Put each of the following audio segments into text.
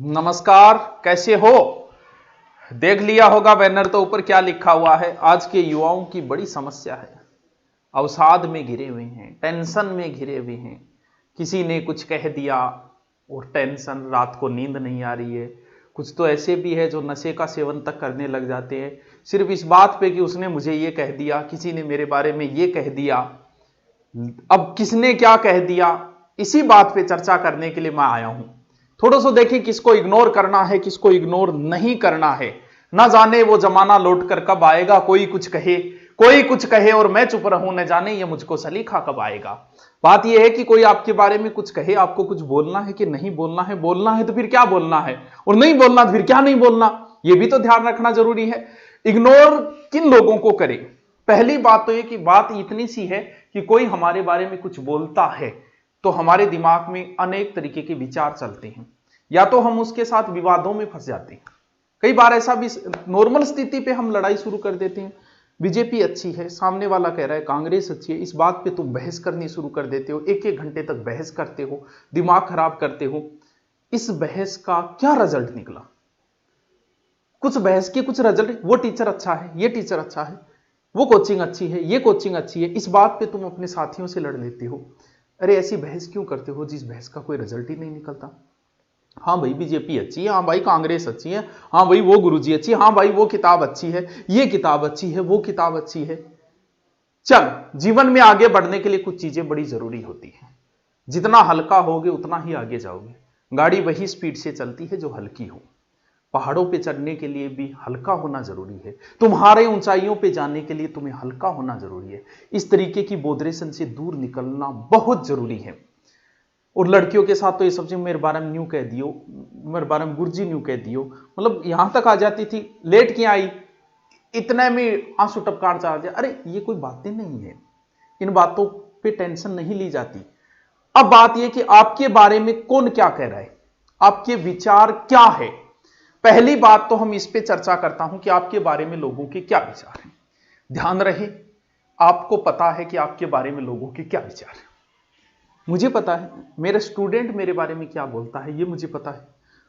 नमस्कार, कैसे हो? देख लिया होगा बैनर तो ऊपर क्या लिखा हुआ है। आज के युवाओं की बड़ी समस्या है, अवसाद में घिरे हुए हैं, टेंशन में घिरे हुए हैं। किसी ने कुछ कह दिया और टेंशन, रात को नींद नहीं आ रही है। कुछ तो ऐसे भी है जो नशे का सेवन तक करने लग जाते हैं सिर्फ इस बात पे कि उसने मुझे ये कह दिया, किसी ने मेरे बारे में ये कह दिया। अब किसने क्या कह दिया, इसी बात पे चर्चा करने के लिए मैं आया हूं। थोड़ा सा देखिए किसको इग्नोर करना है, किसको इग्नोर नहीं करना है। ना जाने वो जमाना लौट कर कब आएगा, कोई कुछ कहे और मैं चुप रहूं, न जाने ये मुझको सलीखा कब आएगा। बात यह है कि कोई आपके बारे में कुछ कहे, आपको कुछ बोलना है कि नहीं बोलना है तो फिर क्या बोलना है, और नहीं बोलना तो फिर क्या नहीं बोलना, यह भी तो ध्यान रखना जरूरी है। इग्नोर किन लोगों को करें? पहली बात तो यह कि बात इतनी सी है कि कोई हमारे बारे में कुछ बोलता है तो हमारे दिमाग में अनेक तरीके के विचार चलते हैं, या तो हम उसके साथ विवादों में फंस जाते हैं। कई बार ऐसा भी नॉर्मल स्थिति पे हम लड़ाई शुरू कर देते हैं। बीजेपी अच्छी है, सामने वाला कह रहा है कांग्रेस अच्छी है, इस बात पे तुम बहस करनी शुरू कर देते हो, एक एक घंटे तक बहस करते हो, दिमाग खराब करते हो। इस बहस का क्या रिजल्ट निकला? कुछ बहस के कुछ रिजल्ट, वो टीचर अच्छा है, ये टीचर अच्छा है, वो कोचिंग अच्छी है, ये कोचिंग अच्छी है, इस बात पे तुम अपने साथियों से लड़ लेते हो। अरे ऐसी बहस क्यों करते हो जिस बहस का कोई रिजल्ट ही नहीं निकलता? हाँ भाई बीजेपी अच्छी है, हाँ भाई कांग्रेस अच्छी है, हाँ भाई वो गुरुजी अच्छी है, हाँ भाई वो किताब अच्छी है, ये किताब अच्छी है, वो किताब अच्छी है। चल, जीवन में आगे बढ़ने के लिए कुछ चीजें बड़ी जरूरी होती है। जितना हल्का होगे उतना ही आगे जाओगे। गाड़ी वही स्पीड से चलती है जो हल्की हो। पहाड़ों पे चढ़ने के लिए भी हल्का होना जरूरी है, तुम्हारे ऊंचाइयों पे जाने के लिए तुम्हें हल्का होना जरूरी है। इस तरीके की बोधरेशन से दूर निकलना बहुत जरूरी है। और लड़कियों के साथ तो ये सबसे मेरे बारे में न्यू कह दियो, मेरे बारे में गुरुजी न्यू कह दियो, मतलब यहां तक आ जाती थी, लेट क्यों आई, इतने में आंसू टपकार जा जाए। अरे ये कोई बातें नहीं है, इन बातों पे टेंशन नहीं ली जाती। अब बात यह कि आपके बारे में कौन क्या कह रहा है, आपके विचार क्या है। पहली बात तो हम इस पे चर्चा करता हूं कि आपके बारे में लोगों के क्या विचार हैं। ध्यान रहे, आपको पता है कि आपके बारे में लोगों के क्या विचार है। मुझे पता है मेरा स्टूडेंट मेरे बारे में क्या बोलता है, ये मुझे पता है।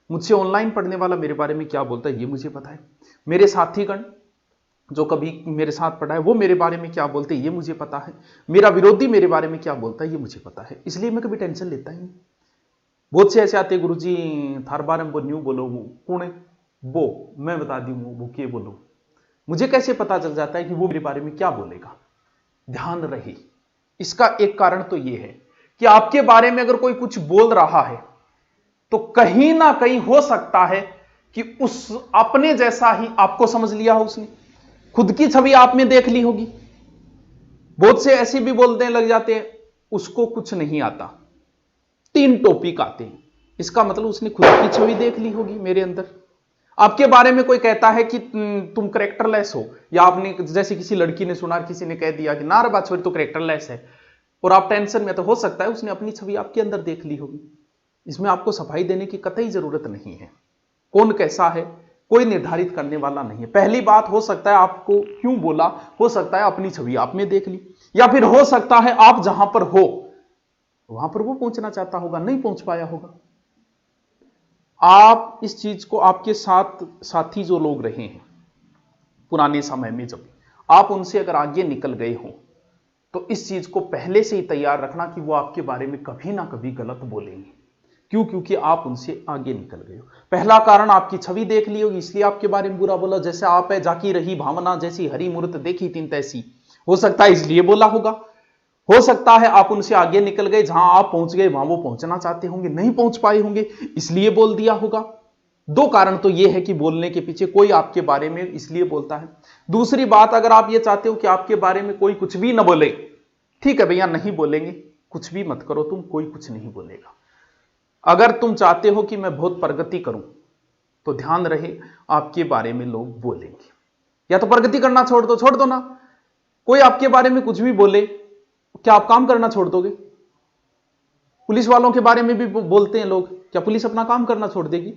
मुझसे ऑनलाइन पढ़ने वाला मेरे बारे में क्या बोलता है, ये मुझे पता है। मेरे साथीगण जो कभी मेरे साथ पढ़ा है वो मेरे बारे में क्या बोलते हैं, ये मुझे पता है। मेरा विरोधी मेरे बारे में क्या बोलता है, ये मुझे पता है। इसलिए मैं कभी टेंशन लेता ही नहीं। बहुत से ऐसे आते, गुरुजी थार बारे में वो न्यू बोलो, वो कौन है, वो मैं बता दूं वो के बोलो। मुझे कैसे पता चल जाता है कि वो मेरे बारे में क्या बोलेगा? ध्यान रहे, इसका एक कारण तो यह है कि आपके बारे में अगर कोई कुछ बोल रहा है तो कहीं ना कहीं हो सकता है कि उस अपने जैसा ही आपको समझ लिया हो, उसने खुद की छवि आप में देख ली होगी। बहुत से ऐसे भी बोलते लग जाते हैं उसको कुछ नहीं आता, 3 टॉपिक आते हैं, इसका मतलब उसने खुद की छवि देख ली होगी मेरे अंदर। आपके बारे में कोई कहता है कि तुम करेक्टरलेस हो, या आपने जैसे किसी लड़की ने सुना, किसी ने कह दिया कि ना रे बात छोड़ी तो करेक्टरलेस है, और आप टेंशन में, तो हो सकता है उसने अपनी छवि आपके अंदर देख ली होगी। इसमें आपको सफाई देने की कतई जरूरत नहीं है। कौन कैसा है कोई निर्धारित करने वाला नहीं है। पहली बात, हो सकता है आपको क्यों बोला, हो सकता है अपनी छवि आप में देख ली, या फिर हो सकता है आप जहां पर हो वहां पर वो पहुंचना चाहता होगा, नहीं पहुंच पाया होगा। आप इस चीज को, आपके साथ साथी जो लोग रहे हैं पुराने समय में, जब आप उनसे अगर आगे निकल गए हो तो इस चीज को पहले से ही तैयार रखना कि वो आपके बारे में कभी ना कभी गलत बोलेंगे। क्यों? क्योंकि आप उनसे आगे निकल गए हो। पहला कारण, आपकी छवि देख ली होगी इसलिए आपके बारे में बुरा बोला। जैसे आप है, जाकी रही भावना जैसी हरी मूर्त देखी तीन तैसी, हो सकता है इसलिए बोला होगा। हो सकता है आप उनसे आगे निकल गए, जहां आप पहुंच गए वहां वो पहुंचना चाहते होंगे, नहीं पहुंच पाए होंगे, इसलिए बोल दिया होगा। 2 कारण तो यह है कि बोलने के पीछे कोई आपके बारे में इसलिए बोलता है। दूसरी बात, अगर आप ये चाहते हो कि आपके बारे में कोई कुछ भी ना बोले, ठीक है भैया नहीं बोलेंगे, कुछ भी मत करो तुम, कोई कुछ नहीं बोलेगा। अगर तुम चाहते हो कि मैं बहुत प्रगति करूं तो ध्यान रहे आपके बारे में लोग बोलेंगे। या तो प्रगति करना छोड़ दो ना। कोई आपके बारे में कुछ भी बोले, क्या आप काम करना छोड़ दोगे? पुलिस वालों के बारे में भी बोलते हैं लोग, क्या पुलिस अपना काम करना छोड़ देगी?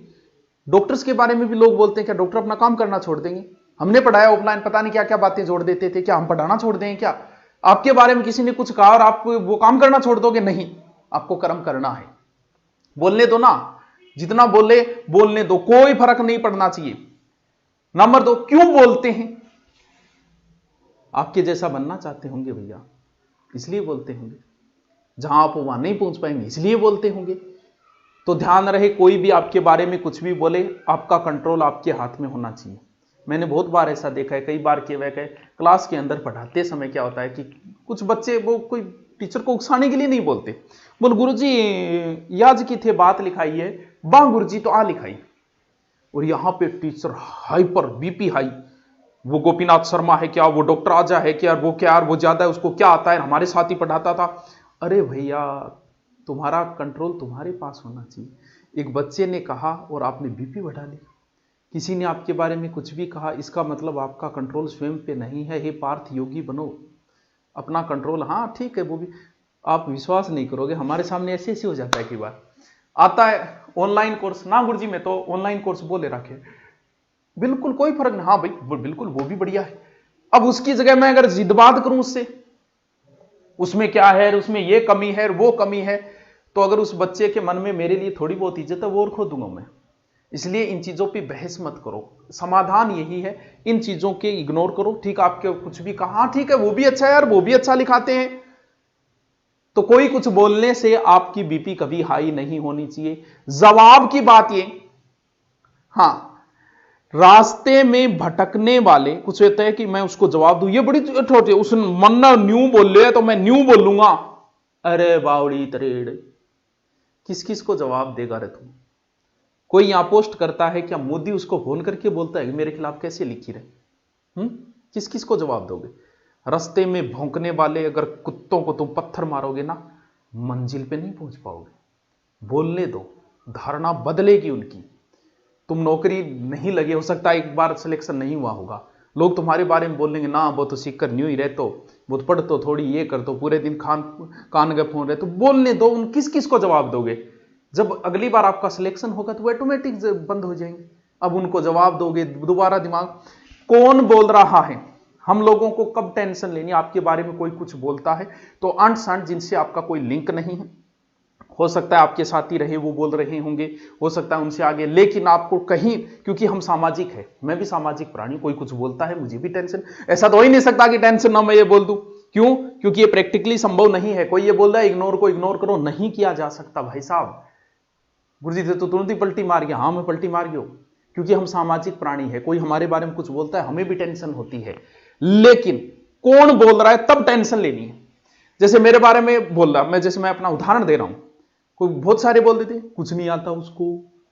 डॉक्टर्स के बारे में भी लोग बोलते हैं, क्या डॉक्टर अपना काम करना छोड़ देंगे? हमने पढ़ाया ऑफलाइन, पता नहीं क्या क्या बातें जोड़ देते थे, क्या हम पढ़ाना छोड़ देंगे क्या? आपके बारे में किसी ने कुछ कहा और आप वो काम करना छोड़ दोगे? नहीं, आपको कर्म करना है। बोलने दो ना, जितना बोले बोलने दो, कोई फर्क नहीं पड़ना चाहिए। नंबर 2, क्यों बोलते हैं? आपके जैसा बनना चाहते होंगे भैया, इसलिए बोलते होंगे। जहां आप वहां नहीं पहुंच पाएंगे, इसलिए बोलते होंगे। तो ध्यान रहे, कोई भी आपके बारे में कुछ भी बोले, आपका कंट्रोल आपके हाथ में होना चाहिए। मैंने बहुत बार ऐसा देखा है, कई बार किया है। क्लास के अंदर पढ़ाते समय क्या होता है कि कुछ बच्चे वो कोई टीचर को उकसाने के लिए नहीं बोलते, बोल गुरुजी याज की थे बात लिखाई है, बा गुरुजी तो आ लिखाई। और यहां पे टीचर हाइपर, बीपी हाई, वो गोपीनाथ शर्मा है क्या, वो डॉक्टर आजा है क्या, वो क्या, वो ज्यादा है, उसको क्या आता है, हमारे साथ ही पढ़ाता था। अरे भैया, तुम्हारा कंट्रोल तुम्हारे पास होना चाहिए। एक बच्चे ने कहा और आपने बीपी बढ़ा ली, किसी ने आपके बारे में कुछ भी कहा, इसका मतलब आपका कंट्रोल स्वयं पे नहीं है। हे पार्थ योगी बनो, अपना कंट्रोल। हाँ ठीक है, वो भी आप विश्वास नहीं करोगे, हमारे सामने ऐसे ऐसे हो जाता है। कई बार आता है ऑनलाइन कोर्स, ना गुरुजी मैं तो ऑनलाइन कोर्स बोले रखे, बिल्कुल कोई फर्क नहीं। हाँ भाई बिल्कुल वो भी बढ़िया है। अब उसकी जगह मैं अगर जिद्बात करूं उससे, उसमें क्या है, उसमें ये कमी है, वो कमी है, तो अगर उस बच्चे के मन में मेरे लिए थोड़ी बहुत इज्जत है, वो और खो दूंगा मैं। इसलिए इन चीजों पे बहस मत करो। समाधान यही है, इन चीजों के इग्नोर करो। ठीक, आपके कुछ भी कहा, ठीक है वो भी अच्छा है यार, वो भी अच्छा लिखाते हैं, तो कोई कुछ बोलने से आपकी बीपी कभी हाई नहीं होनी चाहिए। जवाब की बात ये, हां, रास्ते में भटकने वाले कुछ होते हैं कि मैं उसको जवाब दूं, ये बड़ी छोटी, उसने मन्ना न्यू बोले तो मैं न्यू बोलूंगा। अरे बावड़ी तरेड़, किस किस को जवाब देगा रे तुम? कोई यहां पोस्ट करता है क्या, मोदी उसको फोन करके बोलता है कि मेरे खिलाफ कैसे लिखी रहे? किस किस को जवाब दोगे? रास्ते में भौंकने वाले अगर कुत्तों को तुम पत्थर मारोगे ना, मंजिल पे नहीं पहुंच पाओगे। बोलने दो, धारणा बदलेगी उनकी। तुम नौकरी नहीं लगे, हो सकता है एक बार सिलेक्शन नहीं हुआ होगा, लोग तुम्हारे बारे में बोलेंगे ना वो तो सीख कर न्यू ही रहते हो, बहुत पढ़ तो थोड़ी ये कर तो, पूरे दिन कान गए फोन रहे, तो बोलने दो। उन किस किस को जवाब दोगे? जब अगली बार आपका सिलेक्शन होगा तो वो ऑटोमेटिक बंद हो जाएंगे। अब उनको जवाब दोगे, दोबारा दिमाग। कौन बोल रहा है? हम लोगों को कब टेंशन लेनी? आपके बारे में कोई कुछ बोलता है तो अंट संट जिनसे आपका कोई लिंक नहीं है, हो सकता है आपके साथी रहे वो बोल रहे होंगे, हो सकता है उनसे आगे, लेकिन आपको कहीं, क्योंकि हम सामाजिक है, मैं भी सामाजिक प्राणी, कोई कुछ बोलता है मुझे भी टेंशन। ऐसा तो हो ही नहीं सकता कि टेंशन ना मैं ये बोल दूं। क्यों? क्योंकि ये प्रैक्टिकली संभव नहीं है। कोई ये बोल रहा है इग्नोर को इग्नोर करो, नहीं किया जा सकता भाई साहब। गुरुजी तो तुरंत ही पलटी मार गया। हाँ मैं पलटी मार गया, क्योंकि हम सामाजिक प्राणी है। कोई हमारे बारे में कुछ बोलता है हमें भी टेंशन होती है, लेकिन कौन बोल रहा है तब टेंशन लेनी है। जैसे मेरे बारे में बोल रहा, मैं अपना उदाहरण दे रहा हूं, कोई बहुत सारे बोल देते कुछ नहीं आता उसको,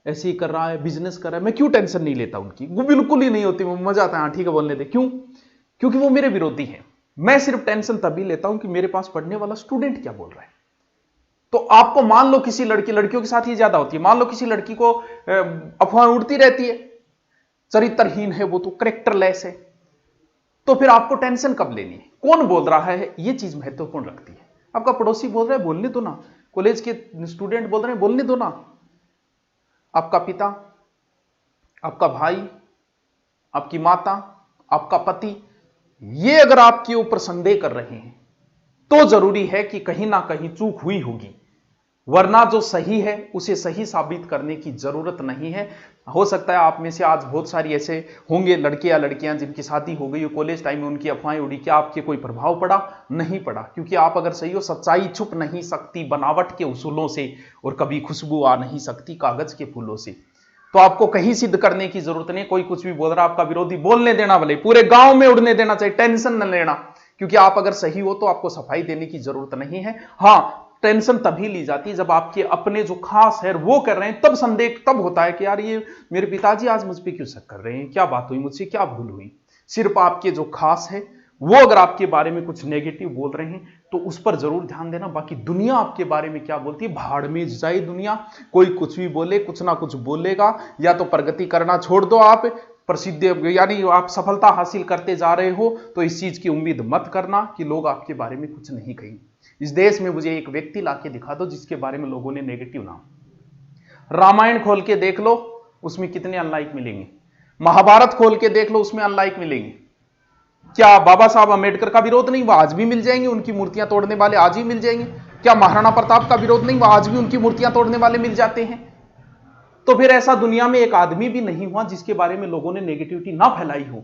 ऐसे ही कर रहा है, बिजनेस कर रहा है, मैं क्यों टेंशन नहीं लेता उनकी? वो बिल्कुल ही नहीं होती, मजा आता है, हाँ ठीक है बोलने दे। क्यों? क्योंकि वो मेरे विरोधी हैं। मैं सिर्फ टेंशन तभी लेता हूं कि मेरे पास पढ़ने वाला स्टूडेंट क्या बोल रहा है। तो आपको मान लो किसी लड़कियों के साथ ही ज्यादा होती है, मान लो किसी लड़की को अफवाह उड़ती रहती है, चरित्रहीन है वो, तो कैरेक्टरलेस है, तो फिर आपको टेंशन कब लेनी है? कौन बोल रहा है, ये चीज महत्वपूर्ण रखती है। आपका पड़ोसी बोल रहा है बोलने दो ना, कॉलेज के स्टूडेंट बोल रहे हैं बोलने दो ना, आपका पिता, आपका भाई, आपकी माता, आपका पति, ये अगर आपके ऊपर संदेह कर रहे हैं तो जरूरी है कि कहीं ना कहीं चूक हुई होगी, वरना जो सही है उसे सही साबित करने की जरूरत नहीं है। हो सकता है आप में से आज बहुत सारी ऐसे होंगे लड़के या लड़कियां जिनकी शादी हो गई हो, कॉलेज टाइम में उनकी अफवाहें उड़ी, क्या आपके कोई प्रभाव पड़ा? नहीं पड़ा, क्योंकि आप अगर सही हो, सच्चाई छुप नहीं सकती बनावट के उसूलों से, और कभी खुशबू आ नहीं सकती कागज के फूलों से। तो आपको कहीं सिद्ध करने की जरूरत नहीं। कोई कुछ भी बोल रहा, आपका विरोधी, बोलने देना, भले पूरे गांव में उड़ने देना चाहिए, टेंशन न लेना, क्योंकि आप अगर सही हो तो आपको सफाई देने की जरूरत नहीं है। हां, टेंशन तभी ली जाती है जब आपके अपने जो खास है वो कर रहे हैं, तब संदेह तब होता है कि यार ये मेरे पिताजी आज मुझ पर क्यों शक कर रहे हैं, क्या बात हुई, मुझसे क्या भूल हुई। सिर्फ आपके जो खास है वो अगर आपके बारे में कुछ नेगेटिव बोल रहे हैं तो उस पर जरूर ध्यान देना। बाकी दुनिया आपके बारे में क्या बोलती है, भाड़ में जाए दुनिया, कोई कुछ भी बोले, कुछ ना कुछ बोलेगा। या तो प्रगति करना छोड़ दो, आप प्रसिद्ध यानी आप सफलता हासिल करते जा रहे हो, तो इस चीज की उम्मीद मत करना कि लोग आपके बारे में कुछ नहीं कहेंगे। इस देश में मुझे एक व्यक्ति लाके दिखा दो जिसके बारे में लोगों ने नेगेटिव नाम। रामायण खोल के देख लो, उसमें कितने अनलाइक मिलेंगे। महाभारत खोल के देख लो, उसमें अनलाइक मिलेंगे। क्या बाबा साहब अम्बेडकर का विरोध नहीं हुआ? आज भी मिल जाएंगे। उनकी मूर्तियां तोड़ने वाले आज ही मिल जाएंगे। क्या महाराणा प्रताप का विरोध नहीं हुआ? आज भी उनकी मूर्तियां तोड़ने वाले मिल जाते हैं। तो फिर ऐसा दुनिया में एक आदमी भी नहीं हुआ जिसके बारे में लोगों ने नेगेटिविटी ना फैलाई हो।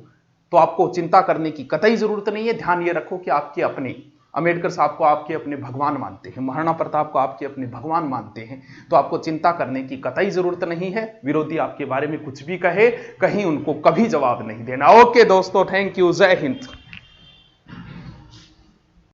तो आपको चिंता करने की कतई जरूरत नहीं है। ध्यान ये रखो कि आपके अपने अंबेडकर साहब को आपके अपने भगवान मानते हैं, महाराणा प्रताप को आपके अपने भगवान मानते हैं, तो आपको चिंता करने की कतई जरूरत नहीं है। विरोधी आपके बारे में कुछ भी कहे, कहीं उनको कभी जवाब नहीं देना। ओके दोस्तों, थैंक यू, जय हिंद।